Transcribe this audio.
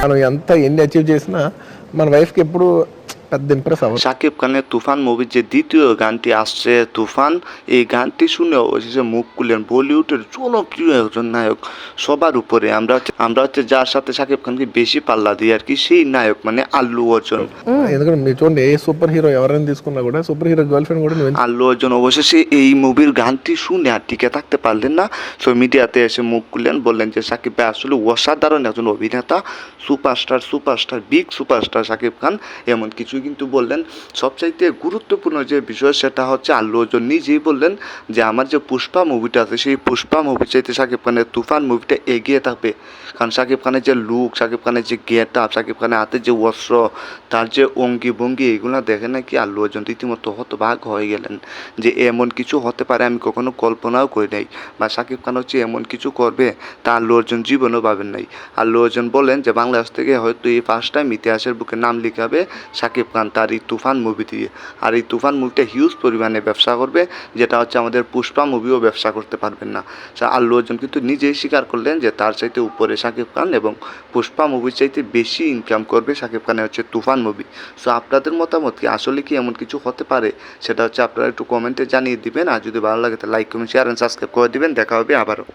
మనం ఎంత ఎన్ని అచీవ్ చేసినా మన వైఫ్కి ఎప్పుడు పెద్ద ఇంప్రెస్ అవ్వదు। শাকিব খানের তুফান মুভির যে দ্বিতীয় গানটি আসছে তুফান, এই গানটি শুনে অবশেষে মুখ খুললেন বলিউডের জনপ্রিয় একজন নায়ক। সবার উপরে আমরা হচ্ছে যার সাথে শাকিব খানকে বেশি পাল্লা দিই আর কি, সেই নায়ক মানে আল্লু অর্জুন। ఎందుకంటే మీరు చూడండి ఏ సూపర్ హీరో ఎవరైనా తీసుకున్నా కూడా సూపర్ హీరో గర్ల్ ఫ్రెండ్ కూడా నువ్వు আল্লু অর্জুন অবশেষে এই মুভির গানটি শুনে আর টিকে থাকতে পারলেন না, সো মিডিয়াতে এসে মুখ খুললেন, বললেন যে শাকিব ভাই আসলে অসাধারণ একজন অভিনেতা, superstar big superstar Shakib Khan, এমন কিছু কিন্তু বললেন। সবচাইতে গুরুত্বপূর্ণ যে বিষয় সেটা হচ্ছে আল্লু অর্জুন নিজেই বললেন যে আমার যে পুষ্পা মুভিটা আছে সেই পুষ্পা মুভি চাইতে শাকিব খানের তুফান মুভিটা এগিয়ে থাকবে, কারণ শাকিব খানের যে লুক, শাকিব খানের যে গেট আপ, শাকিব খানের হাতের যে অস্ত্র, তার যে অঙ্গি ভঙ্গি, এগুলো দেখে নাকি আল্লু অর্জুন রীতিমতো হতবাক হয়ে গেলেন যে এমন কিছু হতে পারে আমি কখনো কল্পনাও করি নাই, বা শাকিব খান হচ্ছে এমন কিছু করবে তা আল্লু অর্জুন জীবনেও ভাবেন নাই। আল্লু অর্জুন বলেন যে বাংলাদেশ থেকে হয়তো এই ফার্স্ট টাইম ইতিহাসের বুকে নাম লিখাবে শাকিব খান তার এই তুফান মুভি দিয়ে, আর এই তুফান মুভিটা হিউজ পরিমাণে ব্যবসা করবে, যেটা হচ্ছে আমাদের পুষ্পা মুভিও ব্যবসা করতে পারবেন না। আল্লু অর্জুন কিন্তু নিজেই স্বীকার করলেন যে তার চাইতে উপরে শাকিব খান এবং পুষ্পা মুভির চাইতে বেশি ইনকাম করবে শাকিব খানের হচ্ছে তুফান মুভি। সো আপনাদের মতামত কি, আসলে কি এমন কিছু হতে পারে, সেটা হচ্ছে আপনারা একটু কমেন্টে জানিয়ে দিবেন। আর যদি ভালো লাগে তাহলে like comment share and subscribe করে দিবেন। দেখা হবে আবারও।